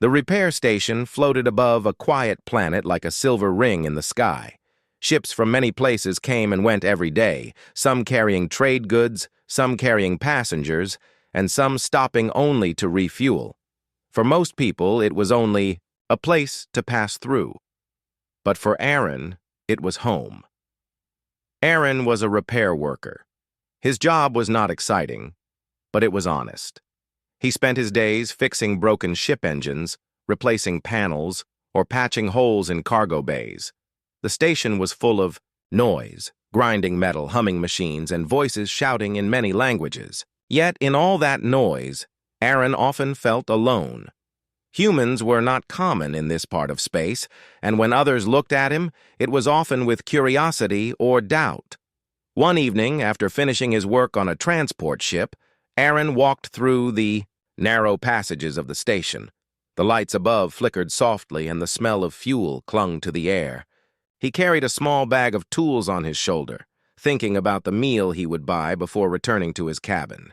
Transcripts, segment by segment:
The repair station floated above a quiet planet like a silver ring in the sky. Ships from many places came and went every day, some carrying trade goods, some carrying passengers, and some stopping only to refuel. For most people, it was only a place to pass through. But for Aaron, it was home. Aaron was a repair worker. His job was not exciting, but it was honest. He spent his days fixing broken ship engines, replacing panels, or patching holes in cargo bays. The station was full of noise, grinding metal, humming machines, and voices shouting in many languages. Yet, in all that noise, Aaron often felt alone. Humans were not common in this part of space, and when others looked at him, it was often with curiosity or doubt. One evening, after finishing his work on a transport ship, Aaron walked through the narrow passages of the station. The lights above flickered softly, and the smell of fuel clung to the air. He carried a small bag of tools on his shoulder, thinking about the meal he would buy before returning to his cabin.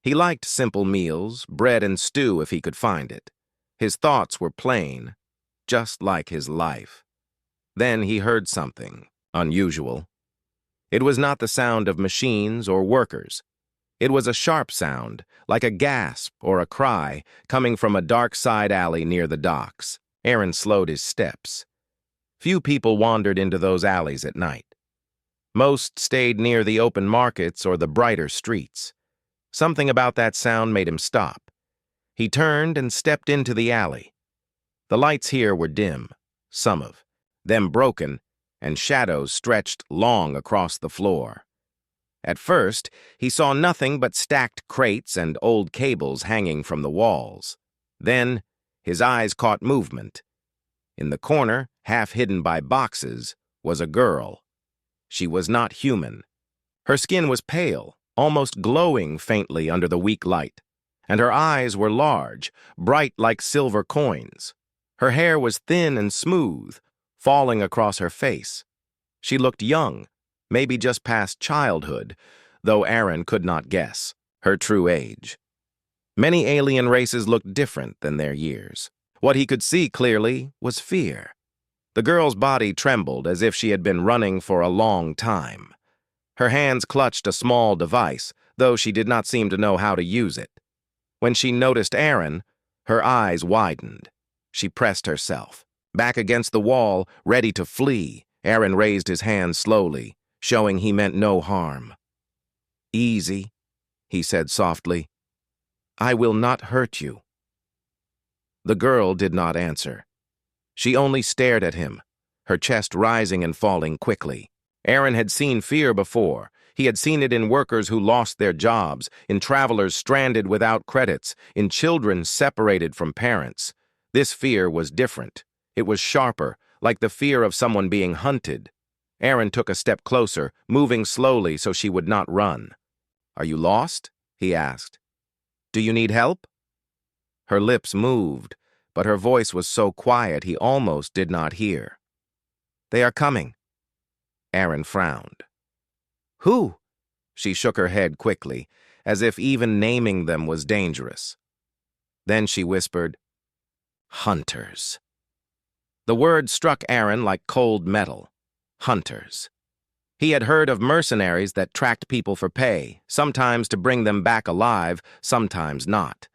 He liked simple meals, bread and stew if he could find it. His thoughts were plain, just like his life. Then he heard something unusual. It was not the sound of machines or workers. It was a sharp sound, like a gasp or a cry, coming from a dark side alley near the docks. Aaron slowed his steps. Few people wandered into those alleys at night. Most stayed near the open markets or the brighter streets. Something about that sound made him stop. He turned and stepped into the alley. The lights here were dim, some of them broken, and shadows stretched long across the floor. At first, he saw nothing but stacked crates and old cables hanging from the walls. Then, his eyes caught movement. In the corner, half hidden by boxes, was a girl. She was not human. Her skin was pale, almost glowing faintly under the weak light, and her eyes were large, bright like silver coins. Her hair was thin and smooth, falling across her face. She looked young, maybe just past childhood, though Aaron could not guess her true age. Many alien races looked different than their years. What he could see clearly was fear. The girl's body trembled as if she had been running for a long time. Her hands clutched a small device, though she did not seem to know how to use it. When she noticed Aaron, her eyes widened. She pressed herself. Back against the wall, ready to flee, Aaron raised his hand slowly, showing he meant no harm. "Easy," he said softly. "I will not hurt you." The girl did not answer. She only stared at him, her chest rising and falling quickly. Aaron had seen fear before. He had seen it in workers who lost their jobs, in travelers stranded without credits, in children separated from parents. This fear was different. It was sharper, like the fear of someone being hunted. Aaron took a step closer, moving slowly so she would not run. "Are you lost?" he asked. "Do you need help?" Her lips moved, but her voice was so quiet he almost did not hear. "They are coming." Aaron frowned. "Who?" She shook her head quickly, as if even naming them was dangerous. Then she whispered, "Hunters." The word struck Aaron like cold metal. Hunters. He had heard of mercenaries that tracked people for pay, sometimes to bring them back alive, sometimes not.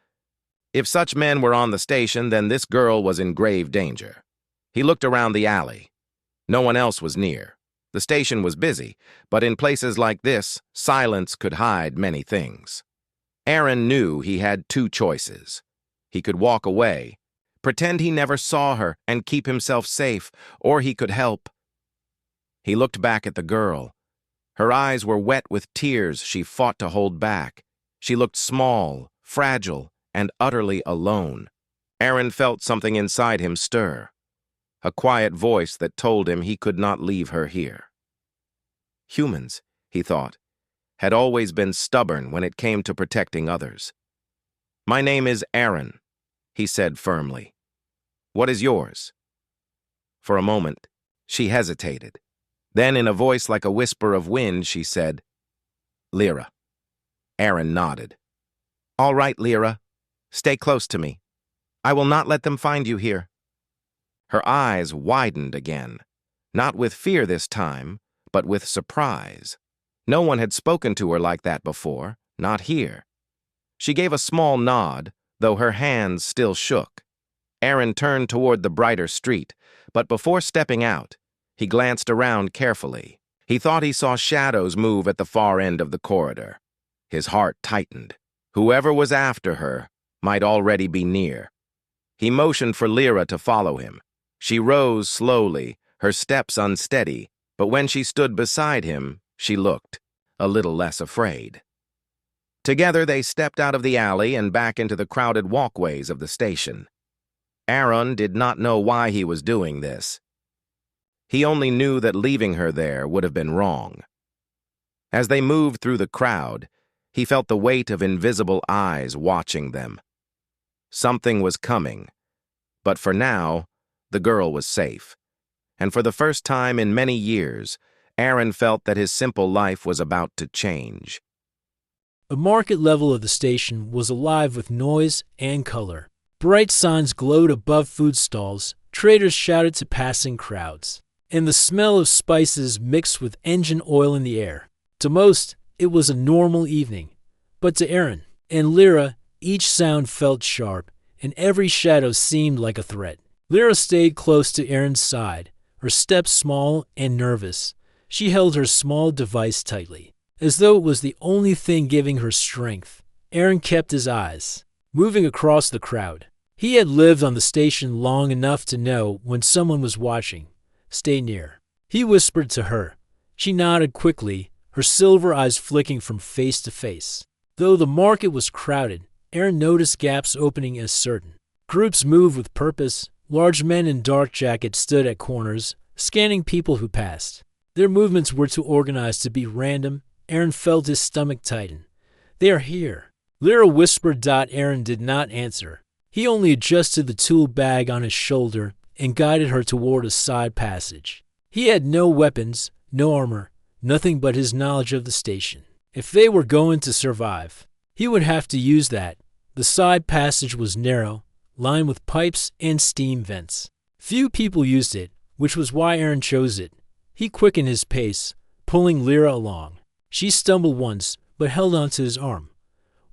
If such men were on the station, then this girl was in grave danger. He looked around the alley. No one else was near. The station was busy, but in places like this, silence could hide many things. Aaron knew he had two choices. He could walk away, pretend he never saw her and keep himself safe, or he could help. He looked back at the girl. Her eyes were wet with tears she fought to hold back. She looked small, fragile, and utterly alone. Aaron felt something inside him stir, a quiet voice that told him he could not leave her here. Humans, he thought, had always been stubborn when it came to protecting others. "My name is Aaron," he said firmly. "What is yours?" For a moment, she hesitated. Then, in a voice like a whisper of wind, she said, "Lyra." Aaron nodded. "All right, Lyra. Stay close to me." I will not let them find you here. Her eyes widened again, not with fear this time, but with surprise. No one had spoken to her like that before, not here. She gave a small nod, though her hands still shook. Aaron turned toward the brighter street, but before stepping out, he glanced around carefully. He thought he saw shadows move at the far end of the corridor. His heart tightened. Whoever was after her might already be near. He motioned for Lyra to follow him. She rose slowly, her steps unsteady, but when she stood beside him, she looked a little less afraid. Together they stepped out of the alley and back into the crowded walkways of the station. Aaron did not know why he was doing this. He only knew that leaving her there would have been wrong. As they moved through the crowd, he felt the weight of invisible eyes watching them. Something was coming, but for now, the girl was safe. And for the first time in many years, Aaron felt that his simple life was about to change. The market level of the station was alive with noise and color. Bright signs glowed above food stalls, traders shouted to passing crowds, and the smell of spices mixed with engine oil in the air. To most, it was a normal evening, but to Aaron and Lyra, each sound felt sharp, and every shadow seemed like a threat. Lyra stayed close to Aaron's side, her steps small and nervous. She held her small device tightly, as though it was the only thing giving her strength. Aaron kept his eyes moving across the crowd. He had lived on the station long enough to know when someone was watching. Stay near. He whispered to her. She nodded quickly, her silver eyes flicking from face to face. Though the market was crowded, Aaron noticed gaps opening as certain. Groups moved with purpose. Large men in dark jackets stood at corners, scanning people who passed. Their movements were too organized to be random. Aaron felt his stomach tighten. They are here. Lyra whispered. Aaron did not answer. He only adjusted the tool bag on his shoulder and guided her toward a side passage. He had no weapons, no armor, nothing but his knowledge of the station. If they were going to survive, he would have to use that. The side passage was narrow, lined with pipes and steam vents. Few people used it, which was why Aaron chose it. He quickened his pace, pulling Lyra along. She stumbled once, but held onto his arm.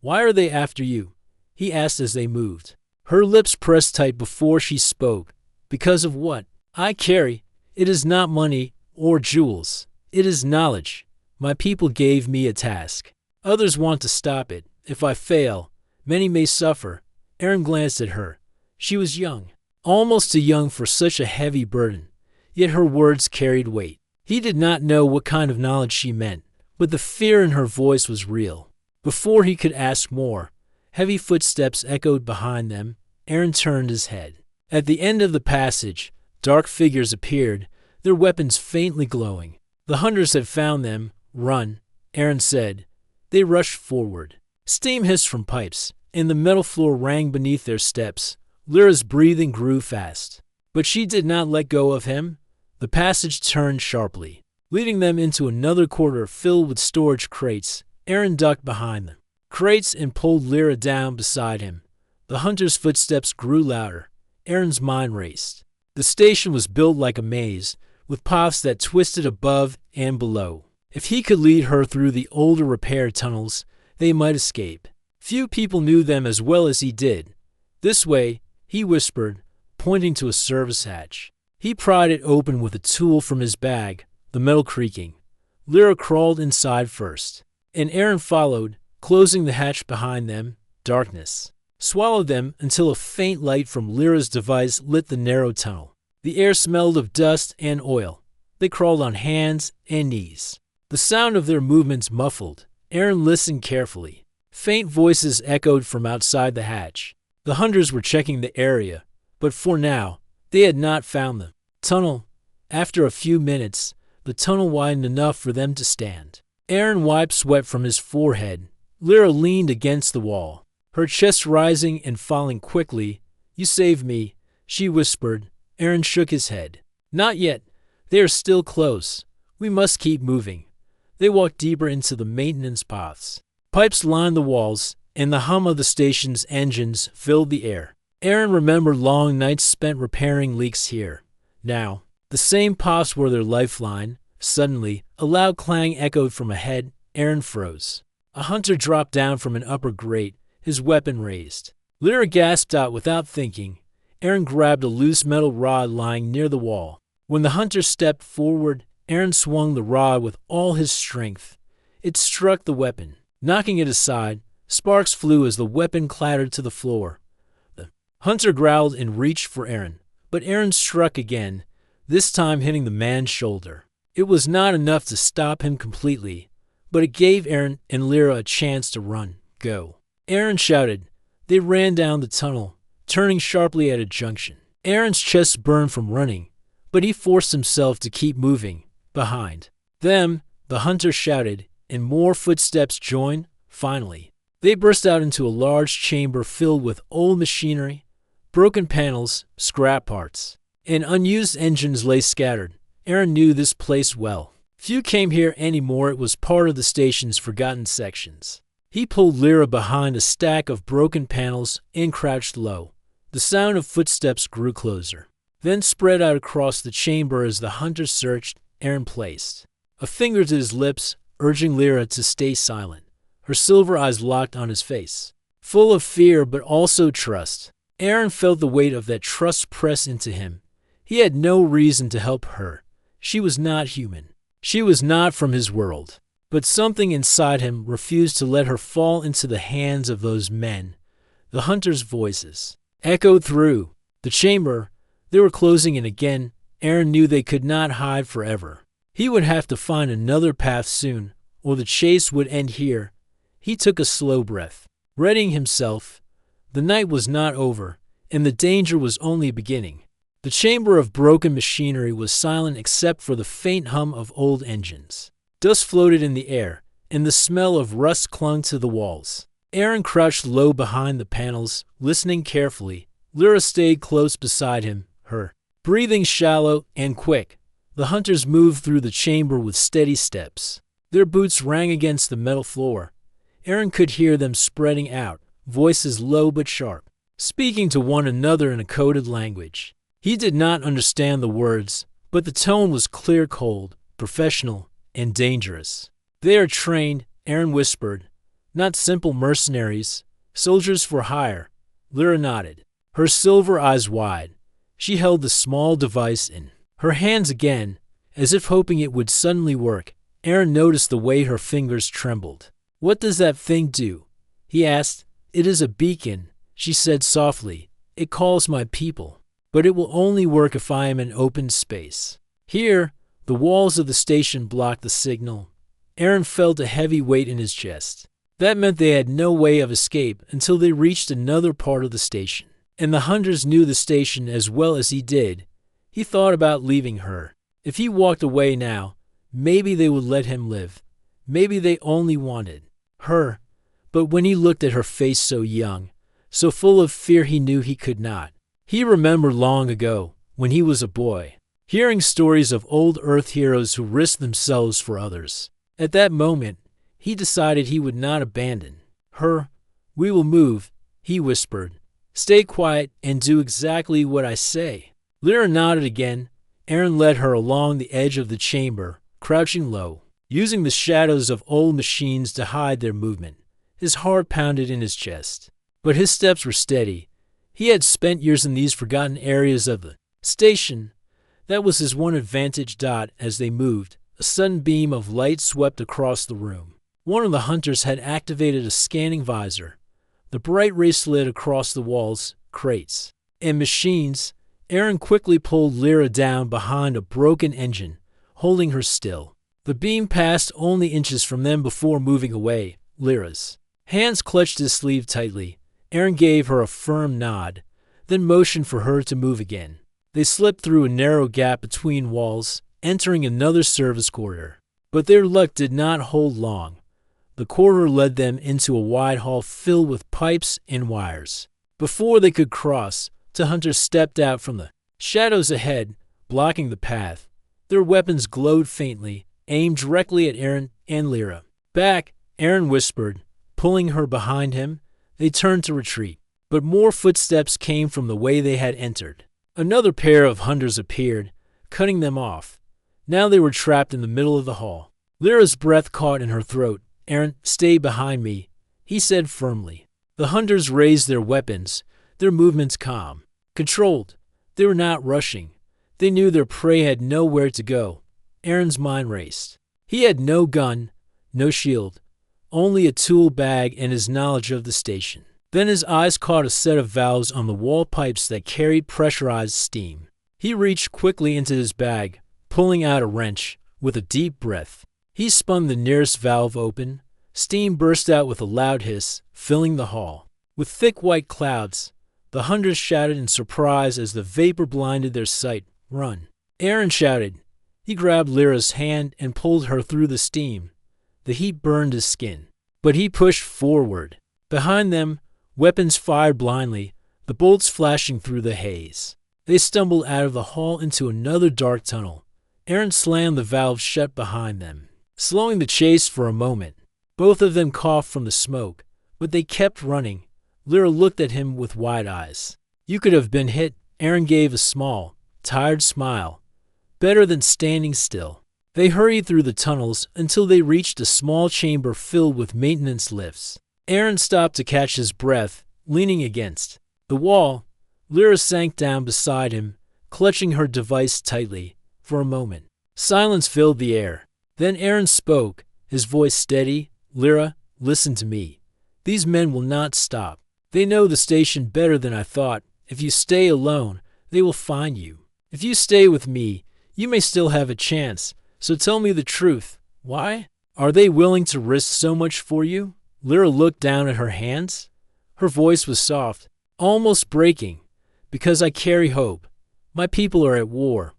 "Why are they after you?" he asked as they moved. Her lips pressed tight before she spoke. "Because of what I carry. It is not money or jewels. It is knowledge. My people gave me a task. Others want to stop it. If I fail, many may suffer." Aaron glanced at her. She was young, almost too young for such a heavy burden, yet her words carried weight. He did not know what kind of knowledge she meant, but the fear in her voice was real. Before he could ask more, heavy footsteps echoed behind them. Aaron turned his head. At the end of the passage, dark figures appeared, their weapons faintly glowing. The hunters had found them. "Run," Aaron said. They rushed forward. Steam hissed from pipes, and the metal floor rang beneath their steps. Lyra's breathing grew fast, but she did not let go of him. The passage turned sharply, leading them into another corridor filled with storage crates. Aaron ducked behind them crates and pulled Lyra down beside him. The hunter's footsteps grew louder. Aaron's mind raced. The station was built like a maze, with paths that twisted above and below. If he could lead her through the older repair tunnels, they might escape. Few people knew them as well as he did. "This way," he whispered, pointing to a service hatch. He pried it open with a tool from his bag, the metal creaking. Lyra crawled inside first, and Aaron followed, closing the hatch behind them. Darkness swallowed them until a faint light from Lyra's device lit the narrow tunnel. The air smelled of dust and oil. They crawled on hands and knees. The sound of their movements muffled. Aaron listened carefully. Faint voices echoed from outside the hatch. The hunters were checking the area, but for now, they had not found them. Tunnel. After a few minutes, the tunnel widened enough for them to stand. Aaron wiped sweat from his forehead. Lyra leaned against the wall, her chest rising and falling quickly. "You saved me," she whispered. Aaron shook his head. "Not yet. They are still close. We must keep moving." They walked deeper into the maintenance paths. Pipes lined the walls, and the hum of the station's engines filled the air. Aaron remembered long nights spent repairing leaks here. Now, the same pops were their lifeline. Suddenly, a loud clang echoed from ahead. Aaron froze. A hunter dropped down from an upper grate, his weapon raised. Lyra gasped out without thinking. Aaron grabbed a loose metal rod lying near the wall. When the hunter stepped forward, Aaron swung the rod with all his strength. It struck the weapon. Knocking it aside, sparks flew as the weapon clattered to the floor. The hunter growled and reached for Aaron, but Aaron struck again, this time hitting the man's shoulder. It was not enough to stop him completely, but it gave Aaron and Lyra a chance to run. Go. Aaron shouted. They ran down the tunnel, turning sharply at a junction. Aaron's chest burned from running, but he forced himself to keep moving. Behind them, the hunter shouted, and more footsteps joined. Finally, they burst out into a large chamber filled with old machinery, broken panels, scrap parts, and unused engines lay scattered. Aaron knew this place well. Few came here anymore. It was part of the station's forgotten sections. He pulled Lyra behind a stack of broken panels and crouched low. The sound of footsteps grew closer, then spread out across the chamber as the hunter searched. Aaron placed a finger to his lips, urging Lyra to stay silent. Her silver eyes locked on his face, full of fear but also trust. Aaron felt the weight of that trust press into him. He had no reason to help her. She was not human. She was not from his world. But something inside him refused to let her fall into the hands of those men. The hunter's voices echoed through the chamber. They were closing in again. Aaron knew they could not hide forever. He would have to find another path soon, or the chase would end here. He took a slow breath, readying himself. The night was not over, and the danger was only beginning. The chamber of broken machinery was silent except for the faint hum of old engines. Dust floated in the air, and the smell of rust clung to the walls. Aaron crouched low behind the panels, listening carefully. Lyra stayed close beside him, her breathing shallow and quick. The hunters moved through the chamber with steady steps. Their boots rang against the metal floor. Aaron could hear them spreading out, voices low but sharp, speaking to one another in a coded language. He did not understand the words, but the tone was clear, cold, professional, and dangerous. They are trained, Aaron whispered, not simple mercenaries, soldiers for hire. Lyra nodded, her silver eyes wide. She held the small device in her hands again, as if hoping it would suddenly work. Aaron noticed the way her fingers trembled. What does that thing do? He asked. It is a beacon, she said softly. It calls my people, but it will only work if I am in open space. Here, the walls of the station blocked the signal. Aaron felt a heavy weight in his chest. That meant they had no way of escape until they reached another part of the station. And the hunters knew the station as well as he did. He thought about leaving her. If he walked away now, maybe they would let him live. Maybe they only wanted her. But when he looked at her face so young, so full of fear, he knew he could not. He remembered long ago, when he was a boy, hearing stories of old Earth heroes who risked themselves for others. At that moment, he decided he would not abandon her. We will move, he whispered. Stay quiet and do exactly what I say. Lyra nodded again. Aaron led her along the edge of the chamber, crouching low, using the shadows of old machines to hide their movement. His heart pounded in his chest, but his steps were steady. He had spent years in these forgotten areas of the station. That was his one advantage. As they moved, a sudden beam of light swept across the room. One of the hunters had activated a scanning visor. The bright ray slid across the walls, crates, and machines. Aaron quickly pulled Lyra down behind a broken engine, holding her still. The beam passed only inches from them before moving away. Lyra's hands clutched his sleeve tightly. Aaron gave her a firm nod, then motioned for her to move again. They slipped through a narrow gap between walls, entering another service corridor. But their luck did not hold long. The corridor led them into a wide hall filled with pipes and wires. Before they could cross, two hunters stepped out from the shadows ahead, blocking the path. Their weapons glowed faintly, aimed directly at Aaron and Lyra. Back, Aaron whispered, pulling her behind him. They turned to retreat. but more footsteps came from the way they had entered. Another pair of hunters appeared, cutting them off. Now they were trapped in the middle of the hall. Lyra's breath caught in her throat. "Aaron, stay behind me," he said firmly. The hunters raised their weapons, their movements calm, controlled. They were not rushing. They knew their prey had nowhere to go. Aaron's mind raced. He had no gun, no shield, only a tool bag and his knowledge of the station. Then his eyes caught a set of valves on the wall pipes that carried pressurized steam. He reached quickly into his bag, pulling out a wrench. With a deep breath, he spun the nearest valve open. Steam burst out with a loud hiss, filling the hall. With thick white clouds, the hunters shouted in surprise as the vapor blinded their sight. "Run!" Aaron shouted. He grabbed Lyra's hand and pulled her through the steam. The heat burned his skin, but he pushed forward. Behind them, weapons fired blindly, the bolts flashing through the haze. They stumbled out of the hall into another dark tunnel. Aaron slammed the valve shut behind them, slowing the chase for a moment. Both of them coughed from the smoke, but they kept running. Lyra looked at him with wide eyes. "You could have been hit." Aaron gave a small, tired smile. "Better than standing still." They hurried through the tunnels until they reached a small chamber filled with maintenance lifts. Aaron stopped to catch his breath, leaning against the wall. Lyra sank down beside him, clutching her device tightly. For a moment, silence filled the air. Then Aaron spoke, his voice steady. "Lyra, listen to me. These men will not stop. They know the station better than I thought. If you stay alone, they will find you. If you stay with me, you may still have a chance. So tell me the truth. Why? Are they willing to risk so much for you?" Lyra looked down at her hands. Her voice was soft, almost breaking. "Because I carry hope. My people are at war.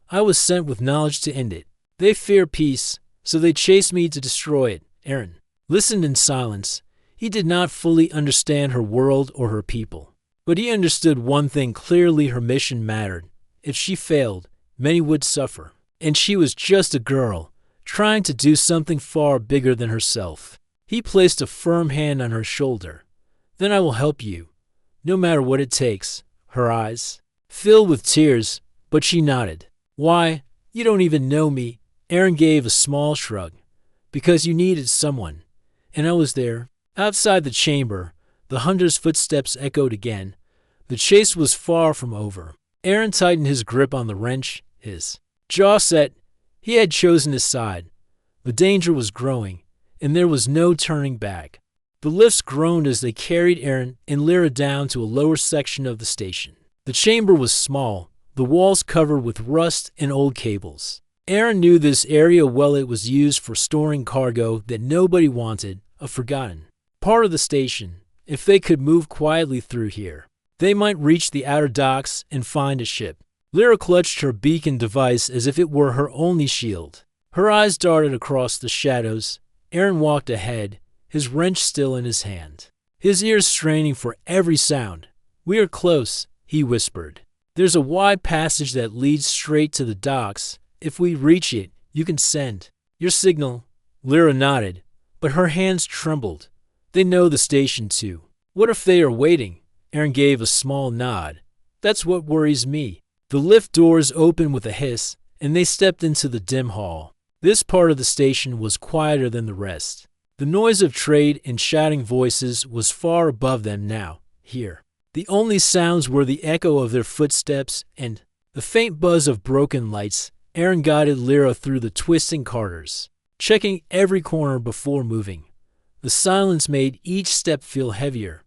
I was sent with knowledge to end it. They fear peace, so they chase me to destroy it." Aaron listened in silence. He did not fully understand her world or her people, but he understood one thing clearly: her mission mattered. If she failed, many would suffer. And she was just a girl, trying to do something far bigger than herself. He placed a firm hand on her shoulder. "Then I will help you, no matter what it takes." Her eyes filled with tears, but she nodded. "Why? You don't even know me." Aaron gave a small shrug. "Because you needed someone, and I was there." Outside the chamber, the hunter's footsteps echoed again. The chase was far from over. Aaron tightened his grip on the wrench, his jaw set. He had chosen his side. The danger was growing, and there was no turning back. The lifts groaned as they carried Aaron and Lyra down to a lower section of the station. The chamber was small, the walls covered with rust and old cables. Aaron knew this area well. It was used for storing cargo that nobody wanted, a forgotten part of the station. If they could move quietly through here, they might reach the outer docks and find a ship. Lyra clutched her beacon device as if it were her only shield. Her eyes darted across the shadows. Aaron walked ahead, his wrench still in his hand, his ears straining for every sound. "We are close," he whispered. "There's a wide passage that leads straight to the docks. If we reach it, you can send your signal." Lyra nodded, but her hands trembled. "They know the station too." "What if they are waiting?" Aaron gave a small nod. "That's what worries me." The lift doors opened with a hiss, and they stepped into the dim hall. This part of the station was quieter than the rest. The noise of trade and shouting voices was far above them now. Here, the only sounds were the echo of their footsteps and the faint buzz of broken lights. Aaron guided Lyra through the twisting corridors, checking every corner before moving. The silence made each step feel heavier.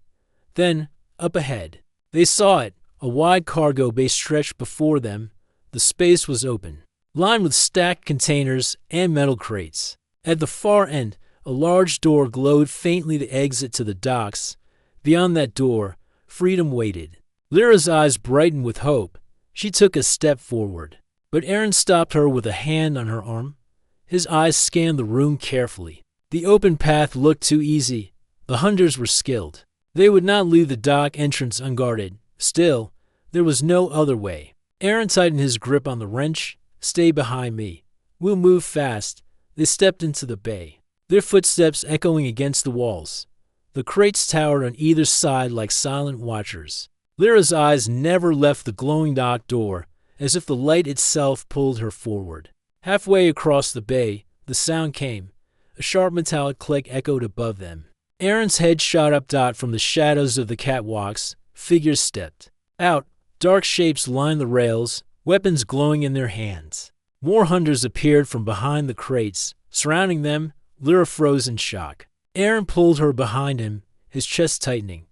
Then, up ahead, they saw it. A wide cargo bay stretched before them. The space was open, lined with stacked containers and metal crates. At the far end, a large door glowed faintly, the exit to the docks. Beyond that door, freedom waited. Lyra's eyes brightened with hope. She took a step forward, but Aaron stopped her with a hand on her arm. His eyes scanned the room carefully. The open path looked too easy. The hunters were skilled. They would not leave the dock entrance unguarded. Still, there was no other way. Aaron tightened his grip on the wrench. "Stay behind me. We'll move fast." They stepped into the bay, their footsteps echoing against the walls. The crates towered on either side like silent watchers. Lyra's eyes never left the glowing dock door, as if the light itself pulled her forward. Halfway across the bay, the sound came. A sharp metallic click echoed above them. Aaron's head shot up from the shadows of the catwalks. Figures stepped out. Dark shapes lined the rails, weapons glowing in their hands. More hunters appeared from behind the crates. Surrounding them, Lyra froze in shock. Aaron pulled her behind him, his chest tightening.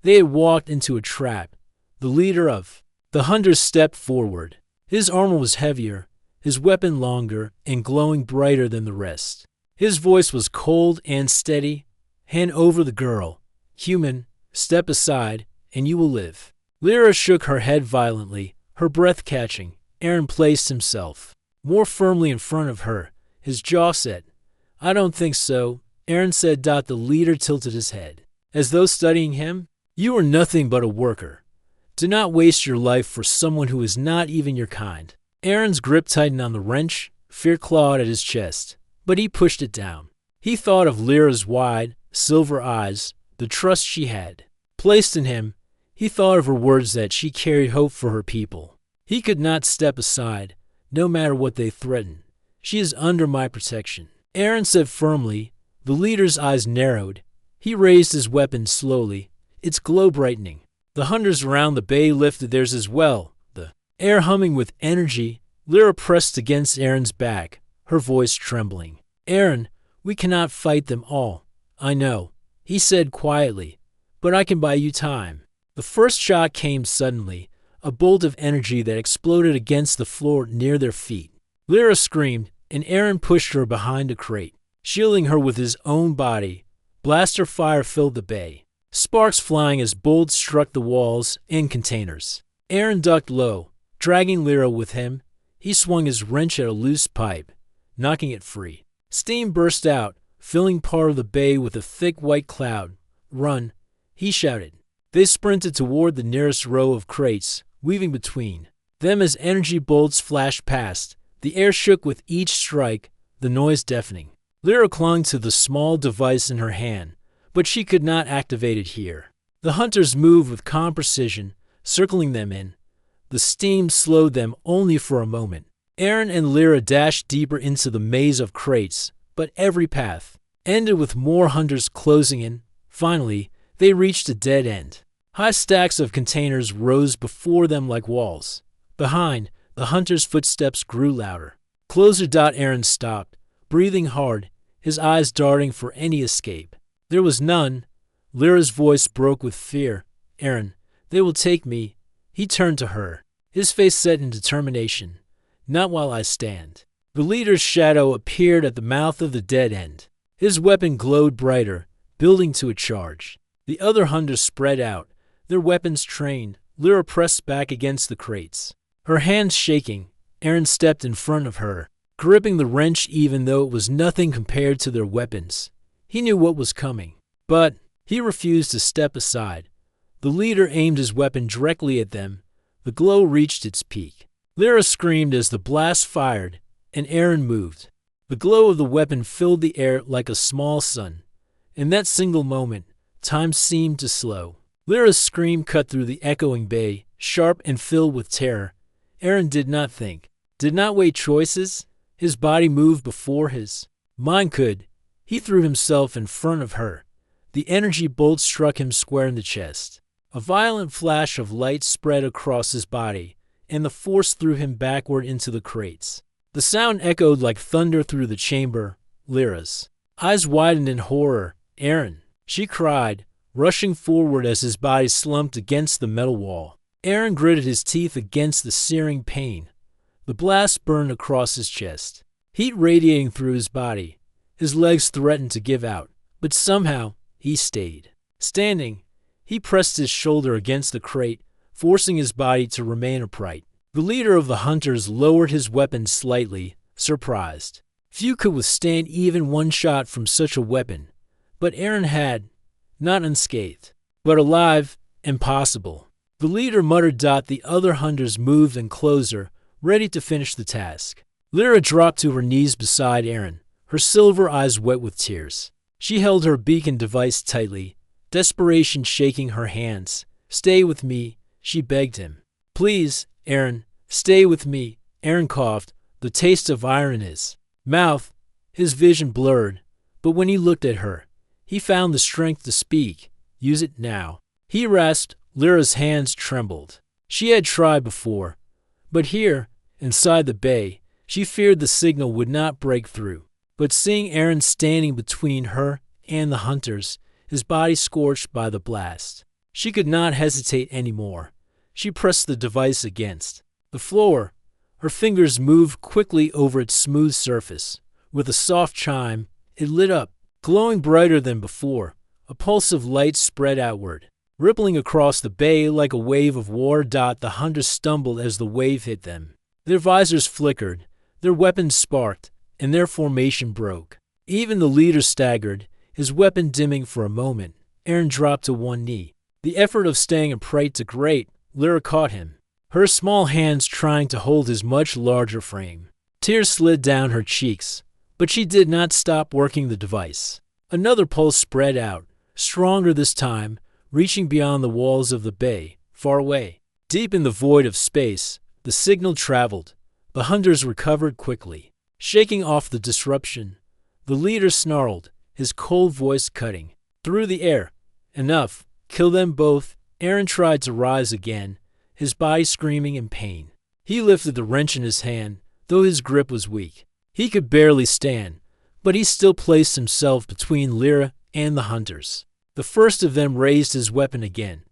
They had walked into a trap. The leader of the hunters stepped forward. His armor was heavier, his weapon longer and glowing brighter than the rest. His voice was cold and steady. Hand over the girl. Human, step aside, and you will live. Lyra shook her head violently, her breath catching. Aaron placed himself more firmly in front of her, his jaw set. I don't think so, Aaron said. The leader tilted his head, as though studying him. You are nothing but a worker. Do not waste your life for someone who is not even your kind. Aaron's grip tightened on the wrench, fear clawed at his chest, but he pushed it down. He thought of Lyra's wide, silver eyes, the trust she had placed in him. He thought of her words that she carried hope for her people. He could not step aside, no matter what they threatened. She is under my protection, Aaron said firmly. The leader's eyes narrowed. He raised his weapon slowly, its glow brightening. The hunters around the bay lifted theirs as well, the air humming with energy. Lyra pressed against Aaron's back, her voice trembling. Aaron, we cannot fight them all. I know, he said quietly, but I can buy you time. The first shot came suddenly, a bolt of energy that exploded against the floor near their feet. Lyra screamed, and Aaron pushed her behind a crate, shielding her with his own body. Blaster fire filled the bay, sparks flying as bolts struck the walls and containers. Aaron ducked low, dragging Lyra with him. He swung his wrench at a loose pipe, knocking it free. Steam burst out, filling part of the bay with a thick white cloud. Run, he shouted. They sprinted toward the nearest row of crates, weaving between them as energy bolts flashed past. The air shook with each strike, the noise deafening. Lyra clung to the small device in her hand, but she could not activate it here. The hunters moved with calm precision, circling them in. The steam slowed them only for a moment. Aaron and Lyra dashed deeper into the maze of crates, but every path ended with more hunters closing in. Finally, they reached a dead end. High stacks of containers rose before them like walls. Behind, the hunters' footsteps grew louder. Closer. Aaron stopped, breathing hard, his eyes darting for any escape. There was none. Lyra's voice broke with fear. Aaron, they will take me. He turned to her, his face set in determination. Not while I stand. The leader's shadow appeared at the mouth of the dead end. His weapon glowed brighter, building to a charge. The other hunters spread out, their weapons trained. Lyra pressed back against the crates, her hands shaking. Aaron stepped in front of her, gripping the wrench even though it was nothing compared to their weapons. He knew what was coming, but he refused to step aside. The leader aimed his weapon directly at them. The glow reached its peak. Lyra screamed as the blast fired, and Aaron moved. The glow of the weapon filled the air like a small sun. In that single moment, time seemed to slow. Lyra's scream cut through the echoing bay, sharp and filled with terror. Aaron did not think, did not weigh choices. His body moved before his mind could. He threw himself in front of her. The energy bolt struck him square in the chest. A violent flash of light spread across his body, and the force threw him backward into the crates. The sound echoed like thunder through the chamber. Lyra's eyes widened in horror. Aaron, she cried, rushing forward as his body slumped against the metal wall. Aaron gritted his teeth against the searing pain. The blast burned across his chest, heat radiating through his body. His legs threatened to give out, but somehow he stayed. Standing, he pressed his shoulder against the crate, forcing his body to remain upright. The leader of the hunters lowered his weapon slightly, surprised. Few could withstand even one shot from such a weapon, but Aaron had, not unscathed, but alive, impossible. The leader muttered. The other hunters moved in closer, ready to finish the task. Lyra dropped to her knees beside Aaron, her silver eyes wet with tears. She held her beacon device tightly, desperation shaking her hands. "Stay with me," she begged him. "Please, Aaron, stay with me." Aaron coughed, the taste of iron in his mouth. His vision blurred, but when he looked at her, he found the strength to speak. "Use it now." He rasped. Lyra's hands trembled. She had tried before, but here, inside the bay, she feared the signal would not break through. But seeing Aaron standing between her and the hunters, his body scorched by the blast, she could not hesitate anymore. She pressed the device against the floor. Her fingers moved quickly over its smooth surface. With a soft chime, it lit up, glowing brighter than before. A pulse of light spread outward, rippling across the bay like a wave of war. The hunters stumbled as the wave hit them. Their visors flickered, their weapons sparked, and their formation broke. Even the leader staggered, his weapon dimming for a moment. Aaron dropped to one knee. The effort of staying upright took great. Lyra caught him, her small hands trying to hold his much larger frame. Tears slid down her cheeks, but she did not stop working the device. Another pulse spread out, stronger this time, reaching beyond the walls of the bay, far away. Deep in the void of space, the signal traveled. The hunters recovered quickly, shaking off the disruption. The leader snarled, his cold voice cutting through the air. "Enough. Kill them both." Aaron tried to rise again, his body screaming in pain. He lifted the wrench in his hand, though his grip was weak. He could barely stand, but he still placed himself between Lyra and the hunters. The first of them raised his weapon again,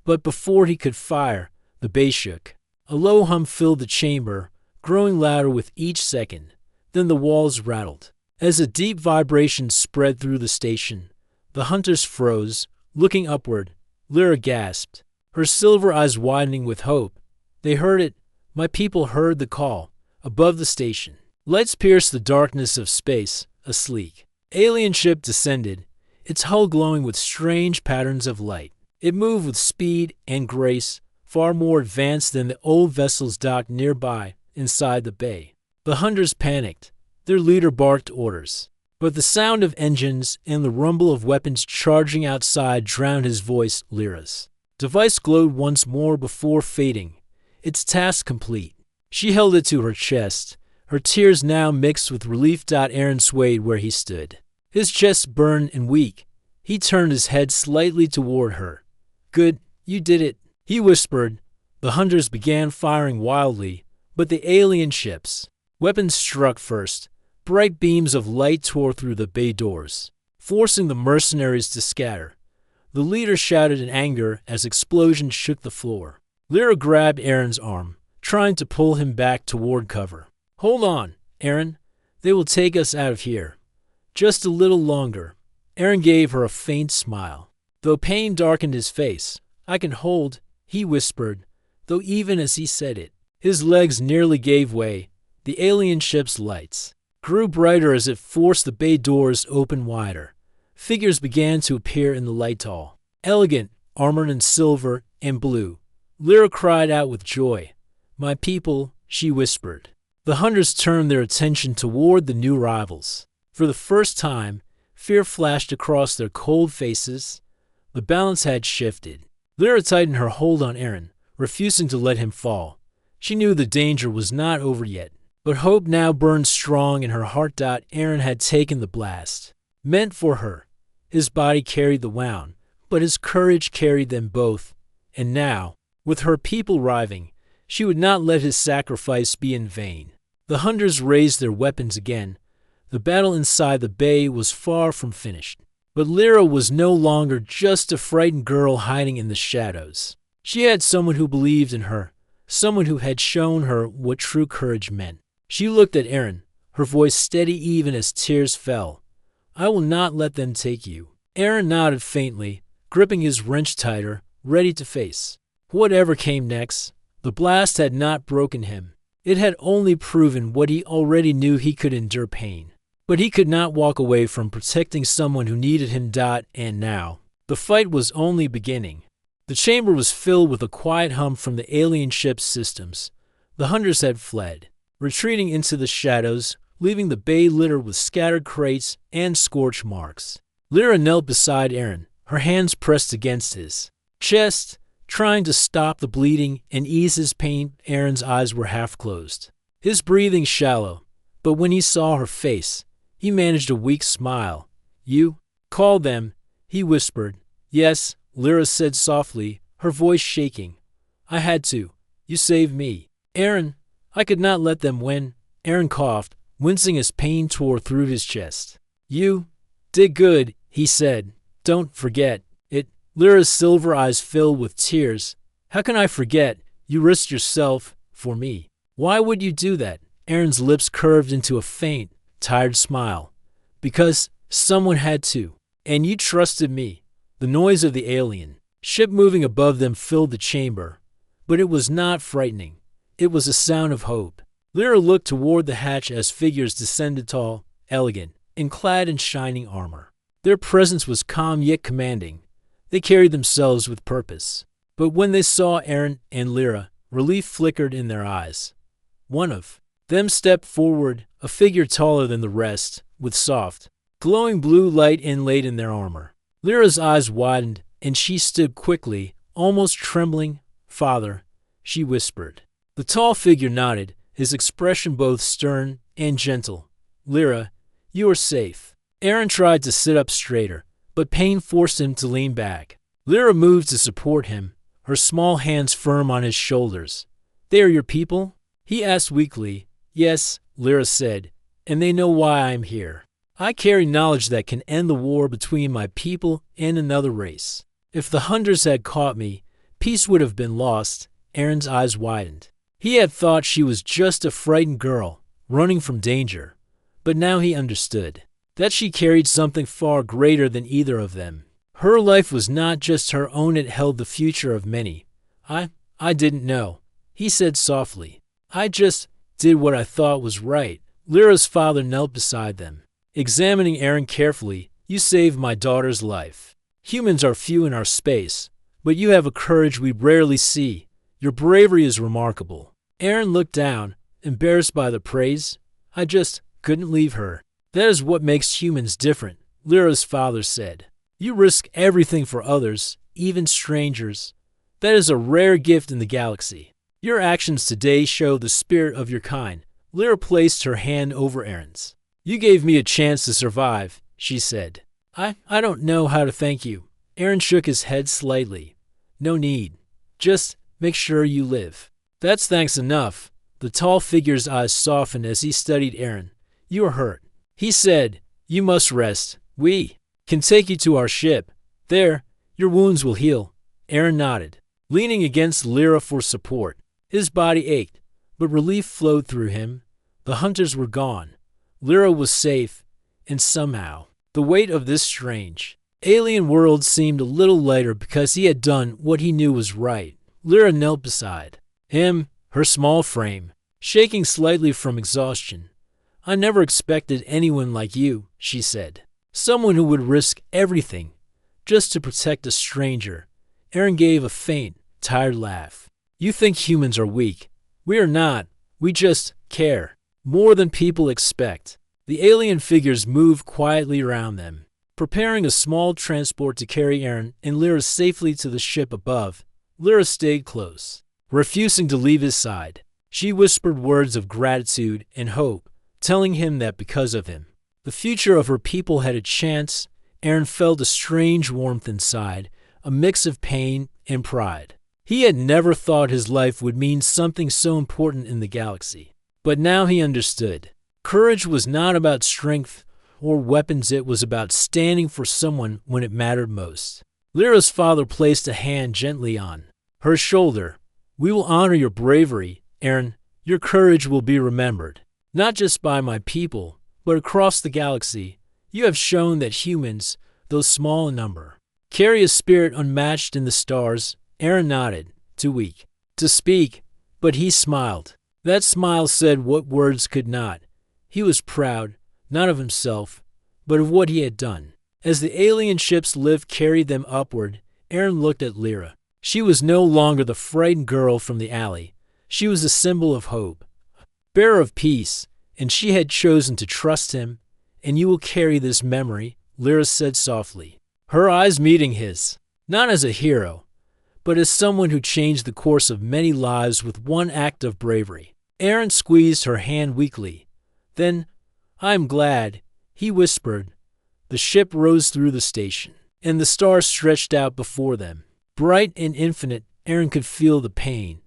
but before he could fire, the bay shook. A low hum filled the chamber, growing louder with each second. Then the walls rattled. As a deep vibration spread through the station, the hunters froze, looking upward. Lyra gasped, her silver eyes widening with hope. They heard it. My people heard the call. Above the station, lights pierced the darkness of space. A sleek alien ship descended, its hull glowing with strange patterns of light. It moved with speed and grace, far more advanced than the old vessels docked nearby inside the bay. The hunters panicked. Their leader barked orders, but the sound of engines and the rumble of weapons charging outside drowned his voice. Lyra's device glowed once more before fading, its task complete. She held it to her chest, her tears now mixed with relief. Aaron swayed where he stood, his chest burned and weak. He turned his head slightly toward her. "Good, you did it," he whispered. The hunters began firing wildly, but the alien ship's weapons struck first. Bright beams of light tore through the bay doors, forcing the mercenaries to scatter. The leader shouted in anger as explosions shook the floor. Lyra grabbed Aaron's arm, trying to pull him back toward cover. "Hold on, Aaron. They will take us out of here. Just a little longer." Aaron gave her a faint smile, though pain darkened his face. "I can hold," he whispered, though even as he said it, his legs nearly gave way. The alien ship's lights grew brighter as it forced the bay doors open wider. Figures began to appear in the light, all elegant, armored in silver and blue. Lyra cried out with joy. "My people," she whispered. The hunters turned their attention toward the new rivals. For the first time, fear flashed across their cold faces. The balance had shifted. Lyra tightened her hold on Aaron, refusing to let him fall. She knew the danger was not over yet, but hope now burned strong in her heart. Aaron had taken the blast, meant for her. His body carried the wound, but his courage carried them both. And now, with her people arriving, she would not let his sacrifice be in vain. The hunters raised their weapons again. The battle inside the bay was far from finished. But Lyra was no longer just a frightened girl hiding in the shadows. She had someone who believed in her, someone who had shown her what true courage meant. She looked at Aaron, her voice steady even as tears fell. "I will not let them take you." Aaron nodded faintly, gripping his wrench tighter, ready to face whatever came next. The blast had not broken him. It had only proven what he already knew: he could endure pain. But he could not walk away from protecting someone who needed him. And now, the fight was only beginning. The chamber was filled with a quiet hum from the alien ship's systems. The hunters had fled, retreating into the shadows, leaving the bay littered with scattered crates and scorch marks. Lyra knelt beside Aaron, her hands pressed against his chest, trying to stop the bleeding and ease his pain. Aaron's eyes were half closed, his breathing shallow, but when he saw her face, he managed a weak smile. "You called them," he whispered. "Yes," Lyra said softly, her voice shaking. "I had to. You saved me." "Aaron, I could not let them win." Aaron coughed, wincing as pain tore through his chest. "You did good," he said. "Don't forget it." Lyra's silver eyes filled with tears. "How can I forget? You risked yourself for me." "Why would you do that?" Aaron's lips curved into a faint, tired smile. "Because someone had to. And you trusted me." The noise of the alien ship moving above them filled the chamber, but it was not frightening. It was a sound of hope. Lyra looked toward the hatch as figures descended, tall, elegant, and clad in shining armor. Their presence was calm yet commanding. They carried themselves with purpose. But when they saw Aaron and Lyra, relief flickered in their eyes. One of them stepped forward, a figure taller than the rest, with soft, glowing blue light inlaid in their armor. Lyra's eyes widened, and she stood quickly, almost trembling. "Father," she whispered. The tall figure nodded, his expression both stern and gentle. "Lyra, you are safe." Aaron tried to sit up straighter, but pain forced him to lean back. Lyra moved to support him, her small hands firm on his shoulders. "They are your people?" he asked weakly. "Yes," Lyra said, "and they know why I am here. I carry knowledge that can end the war between my people and another race. If the hunters had caught me, peace would have been lost." Aaron's eyes widened. He had thought she was just a frightened girl, running from danger. But now he understood that she carried something far greater than either of them. Her life was not just her own, it held the future of many. I didn't know," he said softly. "I just did what I thought was right." Lyra's father knelt beside them, examining Aaron carefully. "You saved my daughter's life. Humans are few in our space, but you have a courage we rarely see. Your bravery is remarkable." Aaron looked down, embarrassed by the praise. "I just couldn't leave her." "That is what makes humans different," Lyra's father said. "You risk everything for others, even strangers. That is a rare gift in the galaxy. Your actions today show the spirit of your kind." Lyra placed her hand over Aaron's. "You gave me a chance to survive," she said. I don't know how to thank you." Aaron shook his head slightly. "No need. Just make sure you live." "That's thanks enough." The tall figure's eyes softened as he studied Aaron. "You are hurt," he said. "You must rest. We can take you to our ship. There, your wounds will heal." Aaron nodded, leaning against Lyra for support. His body ached, but relief flowed through him. The hunters were gone. Lyra was safe, and somehow, the weight of this strange, alien world seemed a little lighter because he had done what he knew was right. Lyra knelt beside him, her small frame shaking slightly from exhaustion. "I never expected anyone like you," she said. "Someone who would risk everything just to protect a stranger." Aaron gave a faint, tired laugh. "You think humans are weak. We are not. We just care more than people expect." The alien figures moved quietly around them, preparing a small transport to carry Aaron and Lyra safely to the ship above. Lyra stayed close, refusing to leave his side. She whispered words of gratitude and hope, telling him that because of him, the future of her people had a chance. Aaron felt a strange warmth inside, a mix of pain and pride. He had never thought his life would mean something so important in the galaxy. But now he understood. Courage was not about strength or weapons, it was about standing for someone when it mattered most. Lyra's father placed a hand gently on her shoulder. "We will honor your bravery, Aaron. Your courage will be remembered, not just by my people, but across the galaxy. You have shown that humans, though small in number, carry a spirit unmatched in the stars." Aaron nodded, too weak to speak, but he smiled. That smile said what words could not. He was proud, not of himself, but of what he had done. As the alien ship's lift carried them upward, Aaron looked at Lyra. She was no longer the frightened girl from the alley. She was a symbol of hope, bearer of peace, and she had chosen to trust him. "And you will carry this memory," Lyra said softly. her eyes meeting his, not as a hero, but as someone who changed the course of many lives with one act of bravery. Aaron squeezed her hand weakly. Then, "I'm glad," he whispered. The ship rose through the station, and the stars stretched out before them. Bright and infinite, Aaron could feel the pain,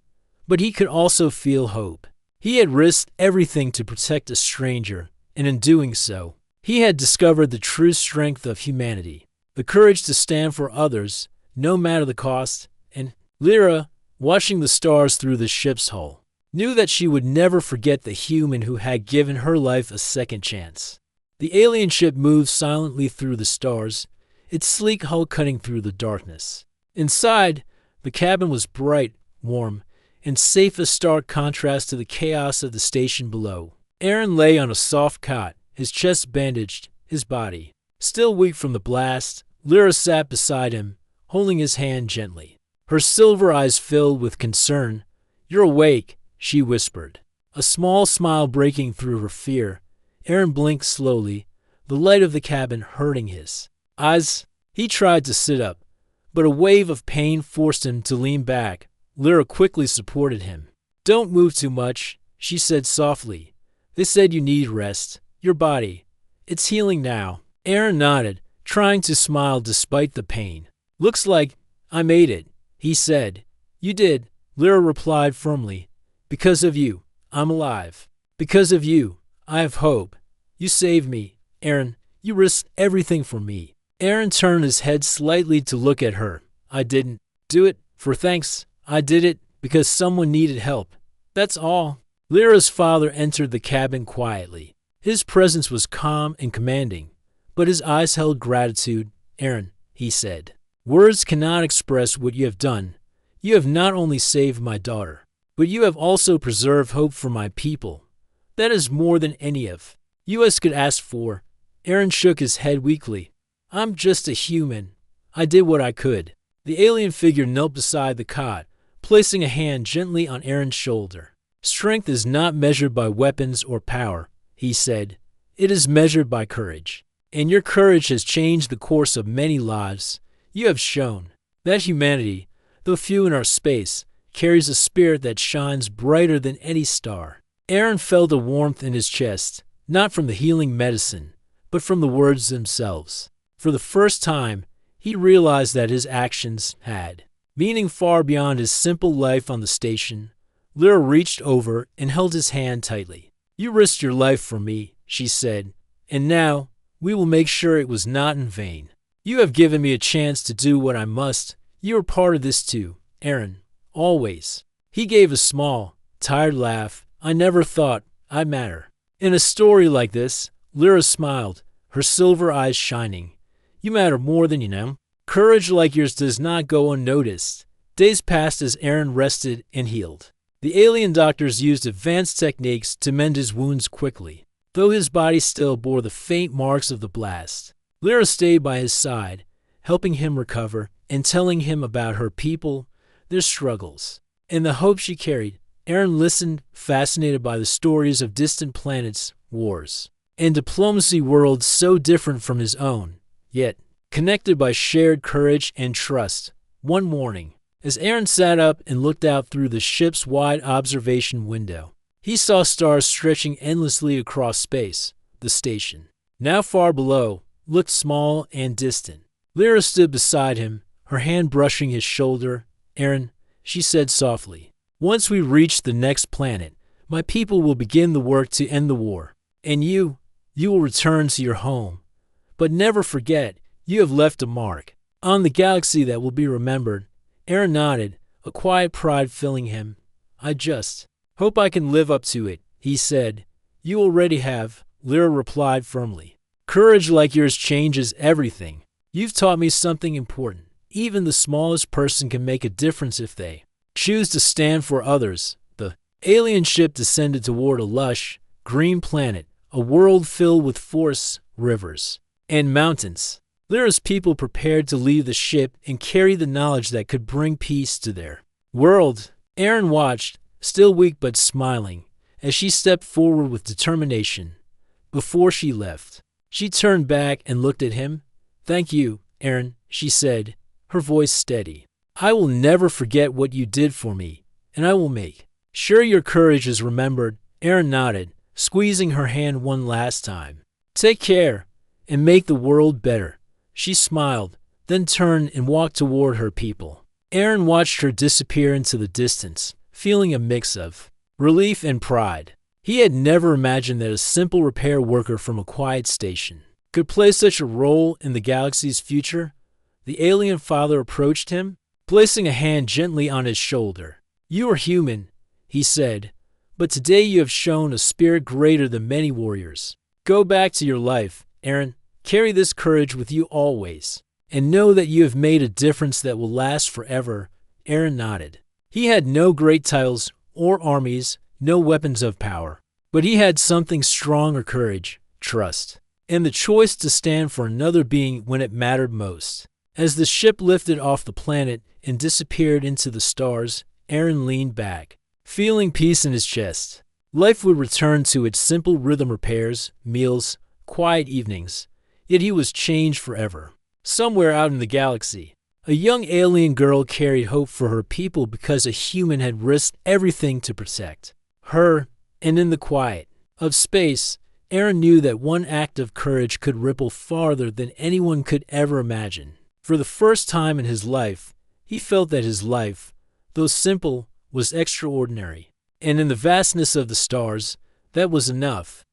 but he could also feel hope. He had risked everything to protect a stranger, and in doing so, he had discovered the true strength of humanity, the courage to stand for others, no matter the cost. And Lyra, watching the stars through the ship's hull, knew that she would never forget the human who had given her life a second chance. The alien ship moved silently through the stars, its sleek hull cutting through the darkness. Inside, the cabin was bright, warm, and safe, a stark contrast to the chaos of the station below. Aaron lay on a soft cot, his chest bandaged, his body still weak from the blast. Lyra sat beside him, holding his hand gently. Her silver eyes filled with concern. "You're awake," she whispered, a small smile breaking through her fear. Aaron blinked slowly, the light of the cabin hurting his eyes. He tried to sit up, but a wave of pain forced him to lean back. Lyra quickly supported him. "Don't move too much," she said softly. "They said you need rest. Your body. It's healing now." Aaron nodded, trying to smile despite the pain. "Looks like I made it," he said. "You did," Lyra replied firmly. "Because of you, I'm alive. Because of you, I have hope. You saved me, Aaron. You risked everything for me." Aaron turned his head slightly to look at her. "I didn't do it for thanks. I did it because someone needed help. That's all." Lyra's father entered the cabin quietly. His presence was calm and commanding, but his eyes held gratitude. "Aaron," he said, "words cannot express what you have done. You have not only saved my daughter, but you have also preserved hope for my people. That is more than any of U.S. could ask for." Aaron shook his head weakly. "I'm just a human. I did what I could." The alien figure knelt beside the cot, placing a hand gently on Aaron's shoulder. "Strength is not measured by weapons or power," he said. "It is measured by courage. And your courage has changed the course of many lives. You have shown that humanity, though few in our space, carries a spirit that shines brighter than any star." Aaron felt a warmth in his chest, not from the healing medicine, but from the words themselves. For the first time, he realized that his actions had meaning far beyond his simple life on the station. Lyra reached over and held his hand tightly. "You risked your life for me," she said, "and now we will make sure it was not in vain. You have given me a chance to do what I must. You are part of this too, Aaron, always." He gave a small, tired laugh. "I never thought I'd matter." In a story like this, Lyra smiled, her silver eyes shining. "You matter more than you know." Courage like yours does not go unnoticed. Days passed as Aaron rested and healed. The alien doctors used advanced techniques to mend his wounds quickly, though his body still bore the faint marks of the blast. Lyra stayed by his side, helping him recover and telling him about her people, their struggles, and the hope she carried. Aaron listened, fascinated by the stories of distant planets, wars, and diplomacy worlds so different from his own, yet connected by shared courage and trust. One morning, as Aaron sat up and looked out through the ship's wide observation window, he saw stars stretching endlessly across space. The station, now far below, looked small and distant. Lyra stood beside him, her hand brushing his shoulder. "Aaron," she said softly, "once we reach the next planet, my people will begin the work to end the war. And you will return to your home. But never forget, you have left a mark on the galaxy that will be remembered." Aaron nodded, a quiet pride filling him. "I just hope I can live up to it," he said. "You already have," Lyra replied firmly. "Courage like yours changes everything. You've taught me something important. Even the smallest person can make a difference if they choose to stand for others." The alien ship descended toward a lush, green planet, a world filled with forests, rivers, and mountains. Lyra's people prepared to leave the ship and carry the knowledge that could bring peace to their world. Aaron watched, still weak but smiling, as she stepped forward with determination. Before she left, she turned back and looked at him. "Thank you, Aaron," she said, her voice steady. "I will never forget what you did for me, and I will make sure your courage is remembered." Aaron nodded, squeezing her hand one last time. "Take care, and make the world better." She smiled, then turned and walked toward her people. Aaron watched her disappear into the distance, feeling a mix of relief and pride. He had never imagined that a simple repair worker from a quiet station could play such a role in the galaxy's future. The alien father approached him, placing a hand gently on his shoulder. "You are human," he said, "but today you have shown a spirit greater than many warriors. Go back to your life, Aaron. Carry this courage with you always, and know that you have made a difference that will last forever." Aaron nodded. He had no great titles or armies, no weapons of power, but he had something strong: or courage, trust, and the choice to stand for another being when it mattered most. As the ship lifted off the planet and disappeared into the stars, Aaron leaned back, feeling peace in his chest. Life would return to its simple rhythm: repairs, meals, quiet evenings. Yet he was changed forever. Somewhere out in the galaxy, a young alien girl carried hope for her people because a human had risked everything to protect her. And in the quiet of space, Aaron knew that one act of courage could ripple farther than anyone could ever imagine. For the first time in his life, he felt that his life, though simple, was extraordinary. And in the vastness of the stars, that was enough.